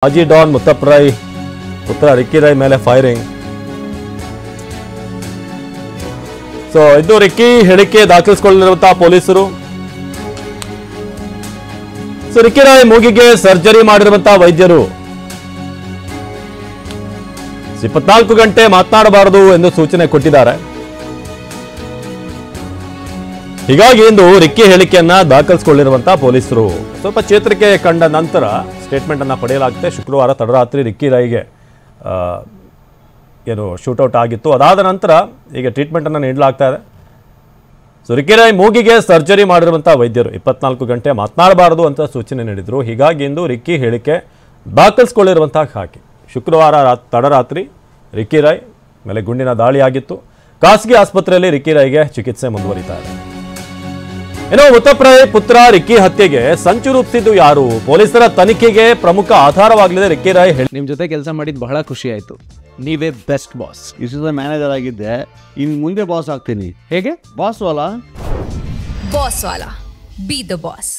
ಮಾಜಿ ಡಾನ್ ಮುತ್ತಪ್ಪ ರೈ ಪುತ್ರ ರಿಕ್ಕಿ ರೈ ಮೇಲೆ ಫೈರಿಂಗ್. ಸೊ ಇದು ರಿಕ್ಕಿ ಹೇಳಿಕೆ ದಾಖಲಿಸಿಕೊಳ್ಳಿರುವಂತಹ ಪೊಲೀಸರು. ಸೊ ರಿಕ್ಕಿ ರೈ ಮೂಗಿಗೆ ಸರ್ಜರಿ ಮಾಡಿರುವಂತಹ ವೈದ್ಯರು 24 ಗಂಟೆ ಮಾತನಾಡಬಾರದು ಎಂದು ಸೂಚನೆ ಕೊಟ್ಟಿದ್ದಾರೆ. ಹೀಗಾಗಿ ಇಂದು ರಿಕ್ಕಿ ಹೇಳಿಕೆಯನ್ನ ದಾಖಲಿಸಿಕೊಳ್ಳಿರುವಂತಹ ಪೊಲೀಸರು ಸ್ವಲ್ಪ ಚೇತರಿಕೆ ಕಂಡ ನಂತರ ಸ್ಟೇಟ್ಮೆಂಟ್ ಅನ್ನ ಪಡೆಯಲಾಗುತ್ತೆ. ಶುಕ್ರವಾರ ತಡರಾತ್ರಿ ರಿಕ್ಕಿ ರೈಗೆ ಏನು ಶೂಟೌಟ್ ಆಗಿತ್ತು. ಅದಾದ ನಂತರ ಈಗ ಟ್ರೀಟ್ಮೆಂಟ್ ಅನ್ನು ನೀಡಲಾಗ್ತಾ ಇದೆ. ಸೊ ರಿಕ್ಕಿ ರೈ ಮೂಗಿಗೆ ಸರ್ಜರಿ ಮಾಡಿರುವಂತಹ ವೈದ್ಯರು 24 ಗಂಟೆ ಮಾತನಾಡಬಾರದು ಅಂತ ಸೂಚನೆ ನೀಡಿದ್ರು. ಹೀಗಾಗಿ ಇಂದು ರಿಕ್ಕಿ ಹೇಳಿಕೆ ದಾಖಲಿಸಿಕೊಳ್ಳಿರುವಂತಹ ಹಾಕಿ ಶುಕ್ರವಾರ ತಡರಾತ್ರಿ ರಿಕ್ಕಿ ರೈ ಮೇಲೆ ಗುಂಡಿನ ದಾಳಿಯಾಗಿತ್ತು. ಖಾಸಗಿ ಆಸ್ಪತ್ರೆಯಲ್ಲಿ ರಿಕ್ಕಿ ರೈಗೆ ಚಿಕಿತ್ಸೆ ಮುಂದುವರಿತಾ ಇದೆ. ಇನ್ನು ಮುತ್ತಪ್ಪ ರೈ ಪುತ್ರ ರಿಕ್ಕಿ ಹತ್ಯೆಗೆ ಸಂಚು ರೂಪಿಸಿದ್ದು ಯಾರು? ಪೊಲೀಸರ ತನಿಖೆಗೆ ಪ್ರಮುಖ ಆಧಾರವಾಗಲಿದೆ ರಿಕ್ಕಿ ರೈ. ನಿಮ್ ಜೊತೆ ಕೆಲಸ ಮಾಡಿದ್ ಬಹಳ ಖುಷಿ ಆಯ್ತು. ನೀವೇ ಬೆಸ್ಟ್ ಬಾಸ್. ಇಷ್ಟು ಮ್ಯಾನೇಜರ್ ಆಗಿದ್ದೆ, ಇನ್ನು ಮುಂದೆ ಬಾಸ್ ಆಗ್ತೀನಿ. ಹೇಗೆ? Boss Vala boss Vala B the boss.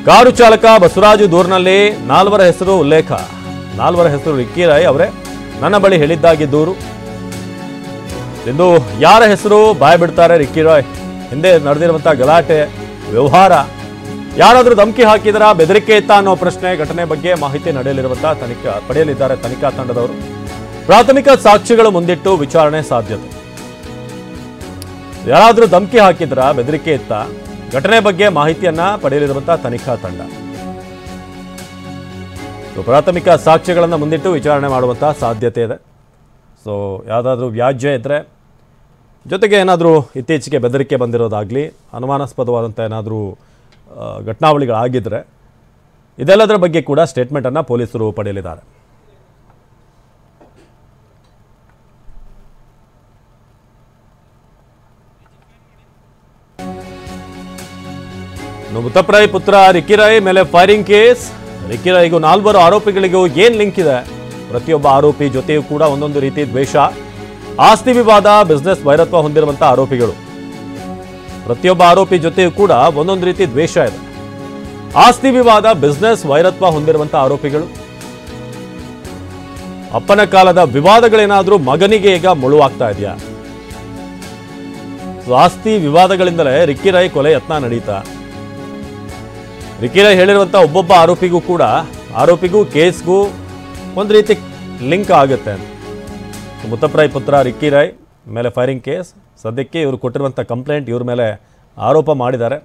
Car ಚಾಲಕ ಬಸವರಾಜು ದೂರಿನಲ್ಲಿ 4 ಹೆಸರು ಉಲ್ಲೇಖ. 4 ಹೆಸರು ರಿಕ್ಕಿ ರೈ ಅವರೇ ನನ್ನ ಬಳಿ ಹೇಳಿದ್ದಾಗಿ ದೂರು. ಇಂದು ಯಾರ ಹೆಸರು ಬಾಯ್ ಬಿಡ್ತಾರೆ ರಿಕ್ಕಿ ರೈ? ಹಿಂದೆ ನಡೆದಿರುವಂತಹ ಗಲಾಟೆ ವ್ಯವಹಾರ ಯಾರಾದರೂ ಧಮಕಿ ಹಾಕಿದರ, ಬೆದರಿಕೆ ಇತ್ತ ಅನ್ನೋ ಪ್ರಶ್ನೆ, ಘಟನೆ ಬಗ್ಗೆ ಮಾಹಿತಿ ಪಡೆಯಲಿದ್ದಾರೆ ತನಿಖಾ ತಂಡದವರು. ಪ್ರಾಥಮಿಕ ಸಾಕ್ಷಿಗಳು ಮುಂದಿಟ್ಟು ವಿಚಾರಣೆ ಸಾಧ್ಯತೆ. ಯಾರಾದರೂ ಧಮಕಿ ಹಾಕಿದರ, ಬೆದರಿಕೆ ಇತ್ತ, ಘಟನೆ ಬಗ್ಗೆ ಮಾಹಿತಿಯನ್ನ ಪಡೆಯಲಿರುವಂತಹ ತನಿಖಾ ತಂಡ ಪ್ರಾಥಮಿಕ ಸಾಕ್ಷ್ಯಗಳನ್ನು ಮುಂದಿಟ್ಟು ವಿಚಾರಣೆ ಮಾಡುವಂತಹ ಸಾಧ್ಯತೆ ಇದೆ. ಸೊ ಯಾವುದಾದ್ರೂ ವ್ಯಾಜ್ಯ ಇದ್ದರೆ, ಜೊತೆಗೆ ಏನಾದರೂ ಇತ್ತೀಚೆಗೆ ಬೆದರಿಕೆ ಬಂದಿರೋದಾಗಲಿ, ಅನುಮಾನಾಸ್ಪದವಾದಂಥ ಏನಾದರೂ ಘಟನಾವಳಿಗಳಾಗಿದ್ದರೆ ಇದೆಲ್ಲದರ ಬಗ್ಗೆ ಕೂಡ ಸ್ಟೇಟ್ಮೆಂಟನ್ನು ಪೊಲೀಸರು ಪಡೆಯಲಿದ್ದಾರೆ. ಮುತ್ತಪ್ಪ ರೈ ಪುತ್ರ ರಿಕ್ಕಿ ರೈ ಮೇಲೆ ಫೈರಿಂಗ್ ಕೇಸ್. ರಿಕ್ಕಿ ರೈಗೂ 4 ಆರೋಪಿಗಳಿಗೂ ಏನ್ ಲಿಂಕ್ ಇದೆ? ಪ್ರತಿಯೊಬ್ಬ ಆರೋಪಿ ಜೊತೆಯೂ ಕೂಡ ಒಂದೊಂದು ರೀತಿ ದ್ವೇಷ, ಆಸ್ತಿ ವಿವಾದ, ಬಿಸ್ನೆಸ್ ವೈರತ್ವ ಹೊಂದಿರುವಂತಹ ಆರೋಪಿಗಳು. ಪ್ರತಿಯೊಬ್ಬ ಆರೋಪಿ ಜೊತೆಯೂ ಕೂಡ ಒಂದೊಂದು ರೀತಿ ದ್ವೇಷ ಇದೆ, ಆಸ್ತಿ ವಿವಾದ, ಬಿಸ್ನೆಸ್ ವೈರತ್ವ ಹೊಂದಿರುವಂತಹ ಆರೋಪಿಗಳು. ಅಪ್ಪನ ಕಾಲದ ವಿವಾದಗಳೇನಾದ್ರೂ ಮಗನಿಗೆ ಈಗ ಮುಳುವಾಗ್ತಾ ಇದೆಯಾ? ಆಸ್ತಿ ವಿವಾದಗಳಿಂದಲೇ ರಿಕ್ಕಿ ರೈ ಕೊಲೆ ಯತ್ನ ನಡೀತಾ. ರಿಕ್ಕಿ ರೈ ಹೇಳಿರುವಂತಹ ಒಬ್ಬೊಬ್ಬ ಆರೋಪಿಗೂ ಕೇಸ್ಗೂ ಒಂದು ರೀತಿ ಲಿಂಕ್ ಆಗುತ್ತೆ ಅಂತ. ಮುತ್ತಪ್ಪ ರೈ ಪುತ್ರ ರಿಕ್ಕಿ ರೈ ಮೇಲೆ ಫೈರಿಂಗ್ ಕೇಸ್. ಸದ್ಯಕ್ಕೆ ಇವರು ಕೊಟ್ಟಿರುವಂಥ ಕಂಪ್ಲೇಂಟ್ ಇವ್ರ ಮೇಲೆ ಆರೋಪ ಮಾಡಿದ್ದಾರೆ.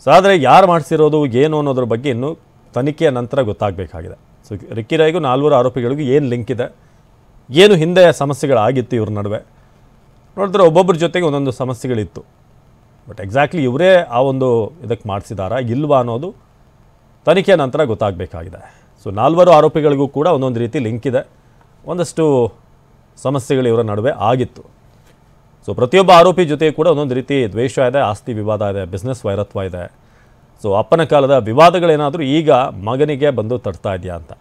ಸೊ ಆದರೆ ಯಾರು ಮಾಡಿಸಿರೋದು ಏನು ಅನ್ನೋದ್ರ ಬಗ್ಗೆ ಇನ್ನೂ ತನಿಖೆಯ ನಂತರ ಗೊತ್ತಾಗಬೇಕಾಗಿದೆ. ಸೊ ರಿಕ್ಕಿ ರೈಗೂ 4 ಆರೋಪಿಗಳಿಗೂ ಏನು ಲಿಂಕ್ ಇದೆ, ಏನು ಹಿಂದೆ ಸಮಸ್ಯೆಗಳಾಗಿತ್ತು ಇವ್ರ ನಡುವೆ ನೋಡಿದ್ರೆ ಒಬ್ಬೊಬ್ಬರ ಜೊತೆಗೆ ಒಂದೊಂದು ಸಮಸ್ಯೆಗಳಿತ್ತು. ಬಟ್ ಎಕ್ಸಾಕ್ಟ್ಲಿ ಇವರೇ ಆ ಒಂದು ಇದಕ್ಕೆ ಮಾಡಿಸಿದಾರಾ ಇಲ್ವಾ ಅನ್ನೋದು ತನಿಖೆಯ ನಂತರ ಗೊತ್ತಾಗಬೇಕಾಗಿದೆ. ಸೊ 4 ಆರೋಪಿಗಳಿಗೂ ಕೂಡ ಒಂದೊಂದು ರೀತಿ ಲಿಂಕ್ ಇದೆ, ಒಂದಷ್ಟು ಸಮಸ್ಯೆಗಳು ಇವರ ನಡುವೆ ಆಗಿತ್ತು. ಸೊ ಪ್ರತಿಯೊಬ್ಬ ಆರೋಪಿ ಜೊತೆ ಕೂಡ ಒಂದೊಂದು ರೀತಿ ದ್ವೇಷ ಇದೆ, ಆಸ್ತಿ ವಿವಾದ ಇದೆ, ಬಿಸ್ನೆಸ್ ವೈರತ್ವ ಇದೆ. ಸೊ ಅಪ್ಪನ ಕಾಲದ ವಿವಾದಗಳೇನಾದರೂ ಈಗ ಮಗನಿಗೆ ಬಂದು ತಡ್ತಾ ಇದೆಯಾ ಅಂತ.